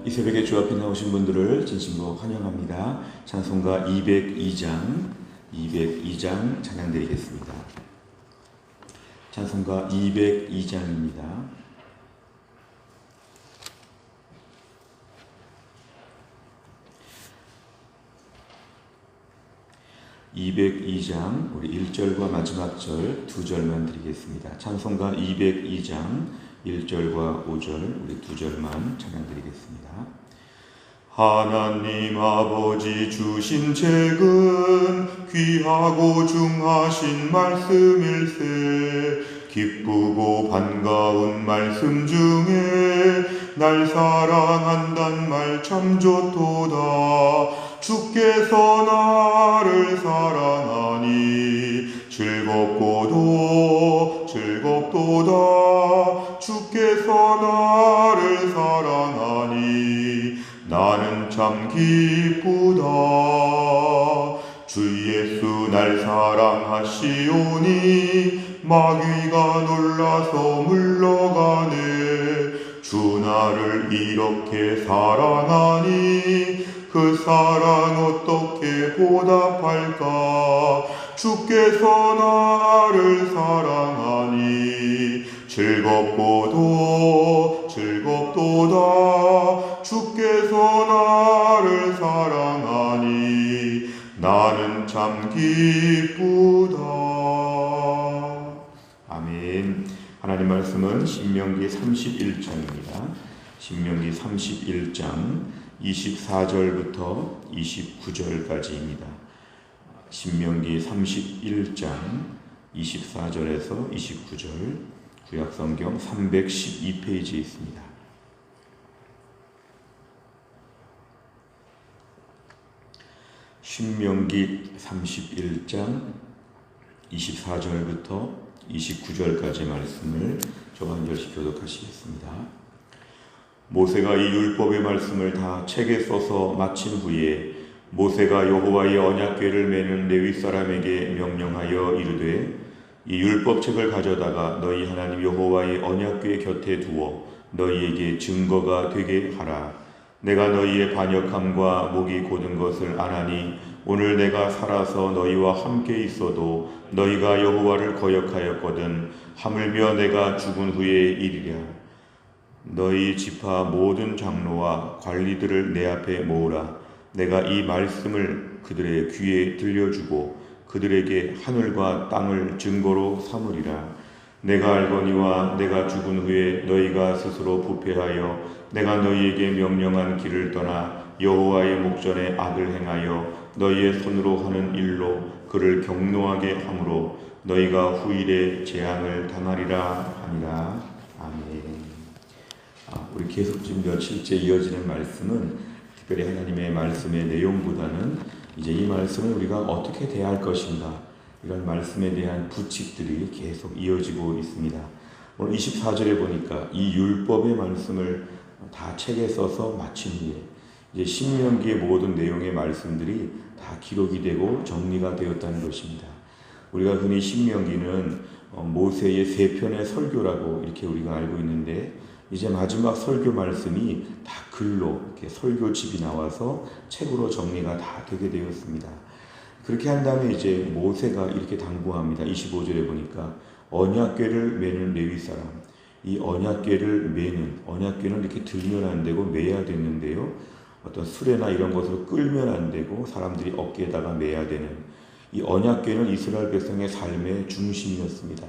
이 새벽에 주 앞에 나오신 분들을 진심으로 환영합니다. 찬송가 202장 찬양 드리겠습니다. 찬송가 202장입니다. 202장 우리 1절과 마지막 절 2절만 드리겠습니다. 찬송가 202장 1절과 5절 우리 2절만 찬양 드리겠습니다. 하나님 아버지 주신 책은 귀하고 중하신 말씀일세. 기쁘고 반가운 말씀 중에 날 사랑한단 말 참 좋도다. 주께서 나를 사랑하니 즐겁도다. 주께서 나를 사랑하니 나는 참 기쁘다. 주 예수 날 사랑하시오니 마귀가 놀라서 물러가네. 주 나를 이렇게 사랑하니 그 사랑 어떻게 보답할까. 주께서 나를 사랑하니 즐겁도다. 주께서 나를 사랑하니 나는 참 기쁘다. 아멘. 하나님 말씀은 신명기 31장입니다. 신명기 31장 24절부터 29절까지입니다. 신명기 31장 24절에서 29절 구약성경 312페이지에 있습니다. 신명기 31장 24절부터 29절까지의 말씀을 저 한 절씩 교독하시겠습니다. 모세가 이 율법의 말씀을 다 책에 써서 마친 후에 모세가 여호와의 언약궤를 메는 레위 사람에게 명령하여 이르되 이 율법책을 가져다가 너희 하나님 여호와의 언약궤 곁에 두어 너희에게 증거가 되게 하라. 내가 너희의 반역함과 목이 곧은 것을 아나니 오늘 내가 살아서 너희와 함께 있어도 너희가 여호와를 거역하였거든 하물며 내가 죽은 후에 이르랴. 너희 지파 모든 장로와 관리들을 내 앞에 모으라. 내가 이 말씀을 그들의 귀에 들려주고 그들에게 하늘과 땅을 증거로 삼으리라. 내가 알거니와 내가 죽은 후에 너희가 스스로 부패하여 내가 너희에게 명령한 길을 떠나 여호와의 목전에 악을 행하여 너희의 손으로 하는 일로 그를 경노하게 함으로 너희가 후일에 재앙을 당하리라 하니라. 아멘. 우리 계속 지금 며칠째 이어지는 말씀은 특별히 하나님의 말씀의 내용보다는 이제 이 말씀을 우리가 어떻게 대할 것인가, 이런 말씀에 대한 부칙들이 계속 이어지고 있습니다. 오늘 24절에 보니까 이 율법의 말씀을 다 책에 써서 마친 후에 이제 신명기의 모든 내용의 말씀들이 다 기록이 되고 정리가 되었다는 것입니다. 우리가 흔히 신명기는 모세의 세 편의 설교라고 이렇게 우리가 알고 있는데 이제 마지막 설교 말씀이 다 글로 이렇게 설교집이 나와서 책으로 정리가 다 되게 되었습니다. 그렇게 한 다음에 이제 모세가 이렇게 당부합니다. 25절에 보니까 언약궤를 메는 레위 사람, 이 언약궤를 메는, 언약궤는 이렇게 들면 안 되고 메야 됐는데요, 어떤 수레나 이런 것으로 끌면 안 되고 사람들이 어깨에다가 메야 되는 이 언약궤는 이스라엘 백성의 삶의 중심이었습니다.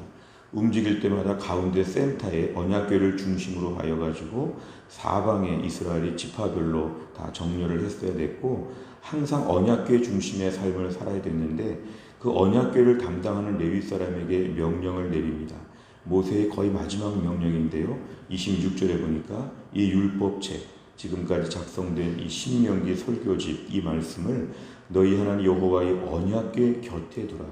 움직일 때마다 가운데 센터에 언약궤를 중심으로 하여 가지고 사방에 이스라엘이 지파별로 다 정렬을 했어야 됐고 항상 언약궤 중심의 삶을 살아야 됐는데 그 언약궤를 담당하는 레위 사람에게 명령을 내립니다. 모세의 거의 마지막 명령인데요. 26절에 보니까 이 율법책, 지금까지 작성된 이 신명기 설교집 이 말씀을 너희 하나님 여호와의 언약궤 곁에 두라.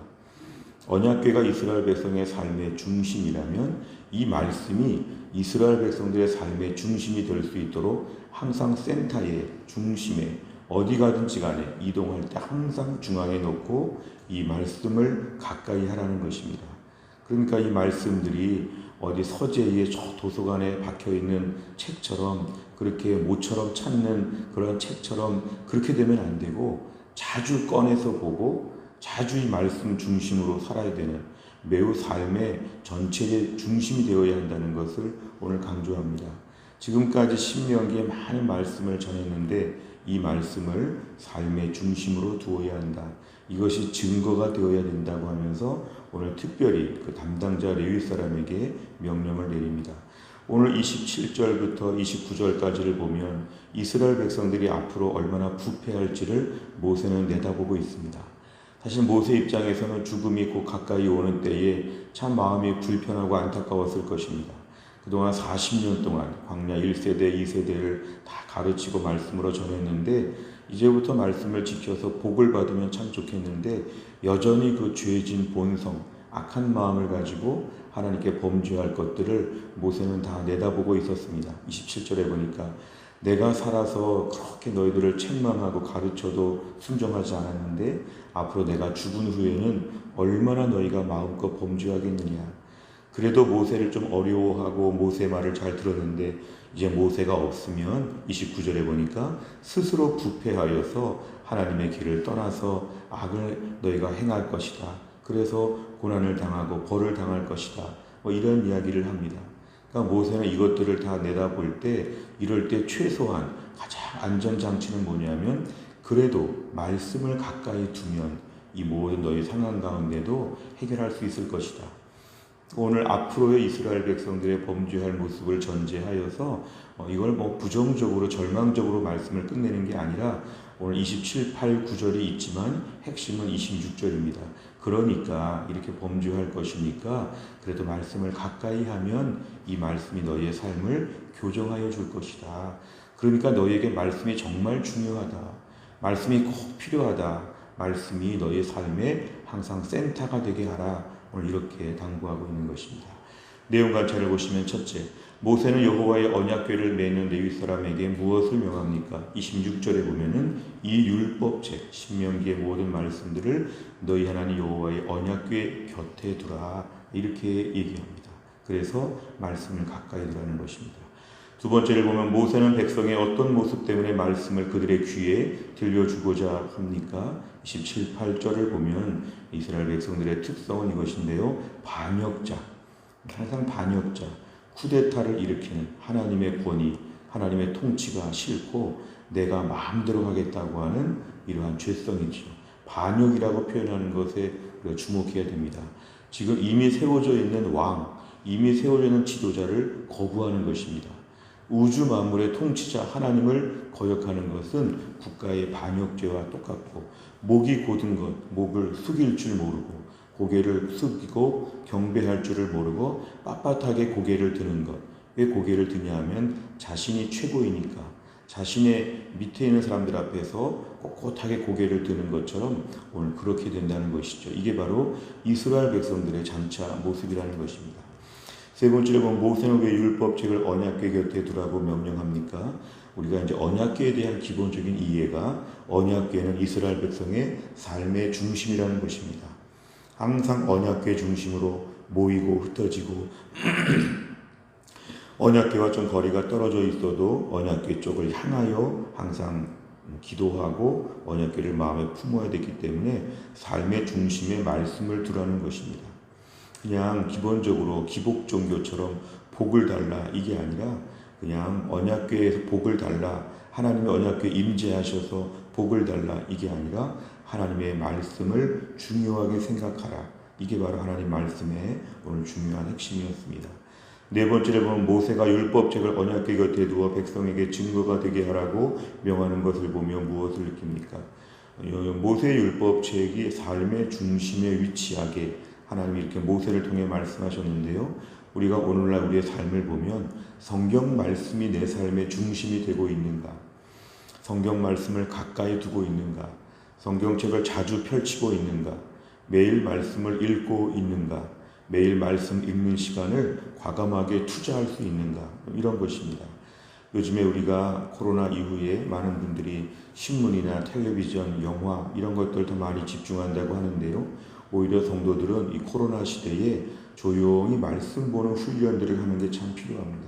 언약궤가 이스라엘 백성의 삶의 중심이라면 이 말씀이 이스라엘 백성들의 삶의 중심이 될 수 있도록 항상 센터에, 중심에, 어디 가든지 간에 이동할 때 항상 중앙에 놓고 이 말씀을 가까이 하라는 것입니다. 그러니까 이 말씀들이 어디 서재에 저 도서관에 박혀있는 책처럼 그렇게 모처럼 찾는 그런 책처럼 그렇게 되면 안 되고 자주 꺼내서 보고 자주 이 말씀 중심으로 살아야 되는 매우 삶의 전체의 중심이 되어야 한다는 것을 오늘 강조합니다. 지금까지 신명기에 많은 말씀을 전했는데 이 말씀을 삶의 중심으로 두어야 한다. 이것이 증거가 되어야 된다고 하면서 오늘 특별히 그 담당자 레위 사람에게 명령을 내립니다. 오늘 27절부터 29절까지를 보면 이스라엘 백성들이 앞으로 얼마나 부패할지를 모세는 내다보고 있습니다. 사실 모세 입장에서는 죽음이 곧 가까이 오는 때에 참 마음이 불편하고 안타까웠을 것입니다. 그동안 40년 동안 광야 1세대, 2세대를 다 가르치고 말씀으로 전했는데 이제부터 말씀을 지켜서 복을 받으면 참 좋겠는데 여전히 그 죄진 본성, 악한 마음을 가지고 하나님께 범죄할 것들을 모세는 다 내다보고 있었습니다. 27절에 보니까 내가 살아서 그렇게 너희들을 책망하고 가르쳐도 순종하지 않았는데 앞으로 내가 죽은 후에는 얼마나 너희가 마음껏 범죄하겠느냐. 그래도 모세를 좀 어려워하고 모세 말을 잘 들었는데 이제 모세가 없으면 29절에 보니까 스스로 부패하여서 하나님의 길을 떠나서 악을 너희가 행할 것이다. 그래서 고난을 당하고 벌을 당할 것이다. 이런 이야기를 합니다. 그러니까 모세는 이것들을 다 내다볼 때 이럴 때 최소한 가장 안전장치는 뭐냐면 그래도 말씀을 가까이 두면 이 모든 너희 상황 가운데도 해결할 수 있을 것이다. 오늘 앞으로의 이스라엘 백성들의 범죄할 모습을 전제하여서 이걸 부정적으로 절망적으로 말씀을 끝내는 게 아니라 오늘 27, 8, 9절이 있지만 핵심은 26절입니다. 그러니까 이렇게 범죄할 것이니까 그래도 말씀을 가까이 하면 이 말씀이 너희의 삶을 교정하여 줄 것이다. 그러니까 너희에게 말씀이 정말 중요하다. 말씀이 꼭 필요하다. 말씀이 너희의 삶에 항상 센터가 되게 하라. 오늘 이렇게 당부하고 있는 것입니다. 내용 관찰을 보시면 첫째, 모세는 여호와의 언약궤를 매는 레위 사람에게 무엇을 명합니까? 26절에 보면은 이 율법책, 신명기의 모든 말씀들을 너희 하나님 여호와의 언약궤 곁에 두라 이렇게 얘기합니다. 그래서 말씀을 가까이 두라는 것입니다. 두 번째를 보면 모세는 백성의 어떤 모습 때문에 말씀을 그들의 귀에 들려주고자 합니까? 27, 8절을 보면 이스라엘 백성들의 특성은 이것인데요. 반역자, 항상 반역자, 쿠데타를 일으키는 하나님의 권위, 하나님의 통치가 싫고 내가 마음대로 하겠다고 하는 이러한 죄성이죠. 반역이라고 표현하는 것에 우리가 주목해야 됩니다. 지금 이미 세워져 있는 왕, 이미 세워져 있는 지도자를 거부하는 것입니다. 우주 만물의 통치자 하나님을 거역하는 것은 국가의 반역죄와 똑같고 목이 곧은 것, 목을 숙일 줄 모르고 고개를 숙이고 경배할 줄을 모르고 빳빳하게 고개를 드는 것. 왜 고개를 드냐 하면 자신이 최고이니까 자신의 밑에 있는 사람들 앞에서 꼿꼿하게 고개를 드는 것처럼 오늘 그렇게 된다는 것이죠. 이게 바로 이스라엘 백성들의 장차 모습이라는 것입니다. 세 번째로 보면 모세는 왜 율법책을 언약궤 곁에 두라고 명령합니까? 우리가 이제 언약궤에 대한 기본적인 이해가 언약궤는 이스라엘 백성의 삶의 중심이라는 것입니다. 항상 언약궤 중심으로 모이고 흩어지고 언약궤와 좀 거리가 떨어져 있어도 언약궤 쪽을 향하여 항상 기도하고 언약궤를 마음에 품어야 되기 때문에 삶의 중심에 말씀을 두라는 것입니다. 그냥 기본적으로 기복 종교처럼 복을 달라 이게 아니라 그냥 언약궤에서 복을 달라 하나님의 언약궤에 임재하셔서 복을 달라 이게 아니라 하나님의 말씀을 중요하게 생각하라. 이게 바로 하나님 말씀의 오늘 중요한 핵심이었습니다. 네 번째로 보면 모세가 율법책을 언약궤 곁에 두어 백성에게 증거가 되게 하라고 명하는 것을 보면 무엇을 느낍니까? 모세의 율법책이 삶의 중심에 위치하게 하나님이 이렇게 모세를 통해 말씀하셨는데요. 우리가 오늘날 우리의 삶을 보면 성경 말씀이 내 삶의 중심이 되고 있는가? 성경 말씀을 가까이 두고 있는가? 성경책을 자주 펼치고 있는가? 매일 말씀을 읽고 있는가? 매일 말씀 읽는 시간을 과감하게 투자할 수 있는가? 이런 것입니다. 요즘에 우리가 코로나 이후에 많은 분들이 신문이나 텔레비전, 영화 이런 것들 더 많이 집중한다고 하는데요. 오히려 성도들은 이 코로나 시대에 조용히 말씀 보는 훈련들을 하는 게 참 필요합니다.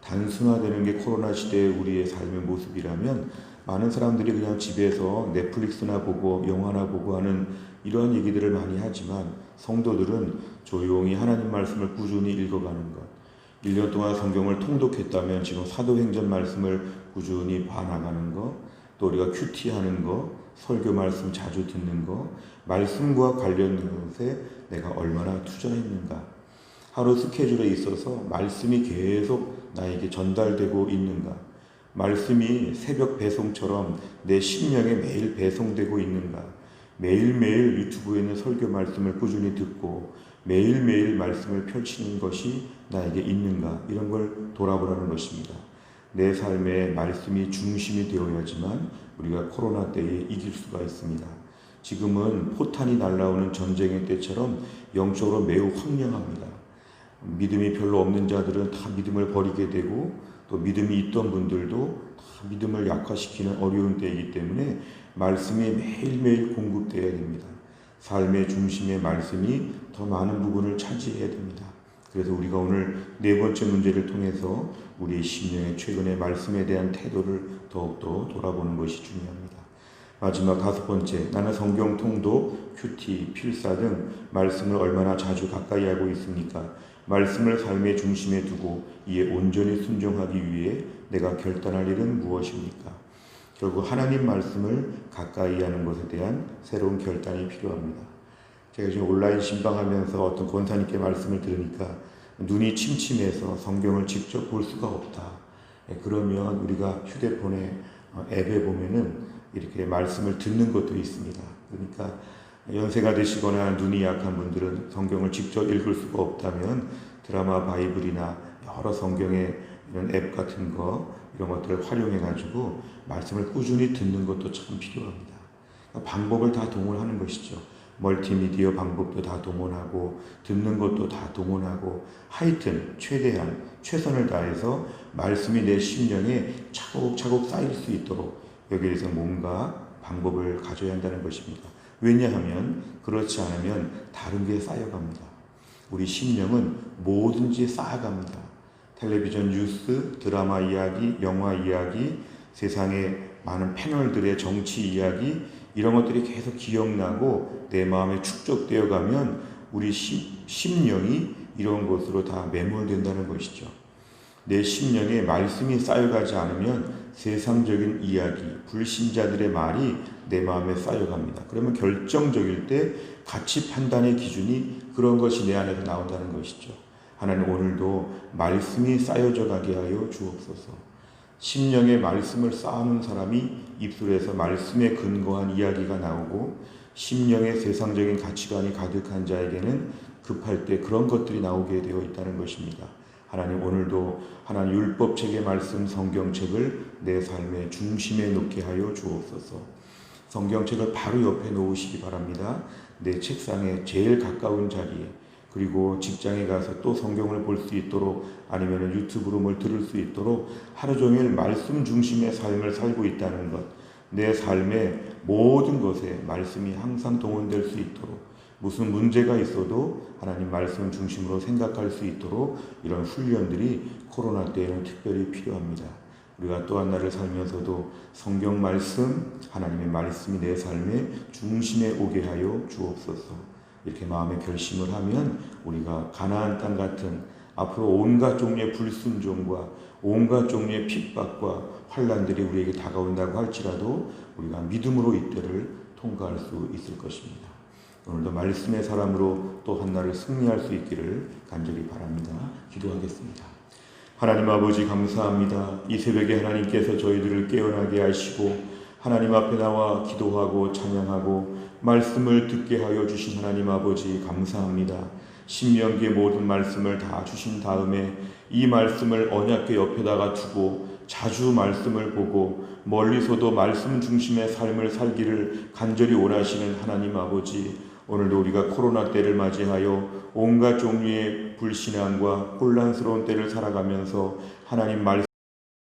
단순화되는 게 코로나 시대의 우리의 삶의 모습이라면 많은 사람들이 그냥 집에서 넷플릭스나 보고 영화나 보고 하는 이러한 얘기들을 많이 하지만 성도들은 조용히 하나님 말씀을 꾸준히 읽어가는 것, 1년 동안 성경을 통독했다면 지금 사도행전 말씀을 꾸준히 봐나가는 것, 또 우리가 큐티하는 것, 설교 말씀 자주 듣는 것, 말씀과 관련된 것에 내가 얼마나 투자했는가, 하루 스케줄에 있어서 말씀이 계속 나에게 전달되고 있는가, 말씀이 새벽 배송처럼 내 심령에 매일 배송되고 있는가, 매일매일 유튜브에 있는 설교 말씀을 꾸준히 듣고 매일매일 말씀을 펼치는 것이 나에게 있는가, 이런 걸 돌아보라는 것입니다. 내 삶에 말씀이 중심이 되어야지만 우리가 코로나 때에 이길 수가 있습니다. 지금은 포탄이 날아오는 전쟁의 때처럼 영적으로 매우 황량합니다. 믿음이 별로 없는 자들은 다 믿음을 버리게 되고 또 믿음이 있던 분들도 다 믿음을 약화시키는 어려운 때이기 때문에 말씀이 매일매일 공급되어야 됩니다. 삶의 중심의 말씀이 더 많은 부분을 차지해야 됩니다. 그래서 우리가 오늘 네 번째 문제를 통해서 우리의 심령의 최근의 말씀에 대한 태도를 더욱더 돌아보는 것이 중요합니다. 마지막 다섯 번째, 나는 성경 통독, 큐티, 필사 등 말씀을 얼마나 자주 가까이 하고 있습니까? 말씀을 삶의 중심에 두고 이에 온전히 순종하기 위해 내가 결단할 일은 무엇입니까? 결국 하나님 말씀을 가까이 하는 것에 대한 새로운 결단이 필요합니다. 제가 지금 온라인 신방하면서 어떤 권사님께 말씀을 들으니까 눈이 침침해서 성경을 직접 볼 수가 없다. 그러면 우리가 휴대폰에 앱에 보면은 이렇게 말씀을 듣는 것도 있습니다. 그러니까 연세가 되시거나 눈이 약한 분들은 성경을 직접 읽을 수가 없다면 드라마 바이블이나 여러 성경의 이런 앱 같은 거 이런 것들을 활용해 가지고 말씀을 꾸준히 듣는 것도 참 필요합니다. 그러니까 방법을 다 동원하는 것이죠. 멀티미디어 방법도 다 동원하고 듣는 것도 다 동원하고 하여튼 최대한 최선을 다해서 말씀이 내 심령에 차곡차곡 쌓일 수 있도록 여기에 대해서 뭔가 방법을 가져야 한다는 것입니다. 왜냐하면 그렇지 않으면 다른 게 쌓여갑니다. 우리 심령은 뭐든지 쌓아갑니다. 텔레비전 뉴스, 드라마 이야기, 영화 이야기, 세상의 많은 패널들의 정치 이야기 이런 것들이 계속 기억나고 내 마음에 축적되어 가면 우리 심령이 이런 것으로 다 매몰된다는 것이죠. 내 심령에 말씀이 쌓여가지 않으면 세상적인 이야기, 불신자들의 말이 내 마음에 쌓여갑니다. 그러면 결정적일 때 가치 판단의 기준이 그런 것이 내 안에서 나온다는 것이죠. 하나님 오늘도 말씀이 쌓여져 가게 하여 주옵소서. 심령의 말씀을 쌓아놓은 사람이 입술에서 말씀에 근거한 이야기가 나오고 심령의 세상적인 가치관이 가득한 자에게는 급할 때 그런 것들이 나오게 되어 있다는 것입니다. 하나님 오늘도 하나님 율법책의 말씀 성경책을 내 삶의 중심에 놓게 하여 주옵소서. 성경책을 바로 옆에 놓으시기 바랍니다. 내 책상에 제일 가까운 자리에, 그리고 직장에 가서 또 성경을 볼 수 있도록 아니면 유튜브로 뭘 들을 수 있도록 하루 종일 말씀 중심의 삶을 살고 있다는 것, 내 삶의 모든 것에 말씀이 항상 동원될 수 있도록, 무슨 문제가 있어도 하나님 말씀 중심으로 생각할 수 있도록 이런 훈련들이 코로나 때에는 특별히 필요합니다. 우리가 또 한 날을 살면서도 성경 말씀, 하나님의 말씀이 내 삶의 중심에 오게 하여 주옵소서. 이렇게 마음의 결심을 하면 우리가 가나안 땅 같은 앞으로 온갖 종류의 불순종과 온갖 종류의 핍박과 환난들이 우리에게 다가온다고 할지라도 우리가 믿음으로 이때를 통과할 수 있을 것입니다. 오늘도 말씀의 사람으로 또 한 날을 승리할 수 있기를 간절히 바랍니다. 기도하겠습니다. 하나님 아버지 감사합니다. 이 새벽에 하나님께서 저희들을 깨어나게 하시고 하나님 앞에 나와 기도하고 찬양하고 말씀을 듣게 하여 주신 하나님 아버지 감사합니다. 신명기의 모든 말씀을 다 주신 다음에 이 말씀을 언약궤 옆에다가 두고 자주 말씀을 보고 멀리서도 말씀 중심의 삶을 살기를 간절히 원하시는 하나님 아버지, 오늘도 우리가 코로나 때를 맞이하여 온갖 종류의 불신앙과 혼란스러운 때를 살아가면서 하나님 말씀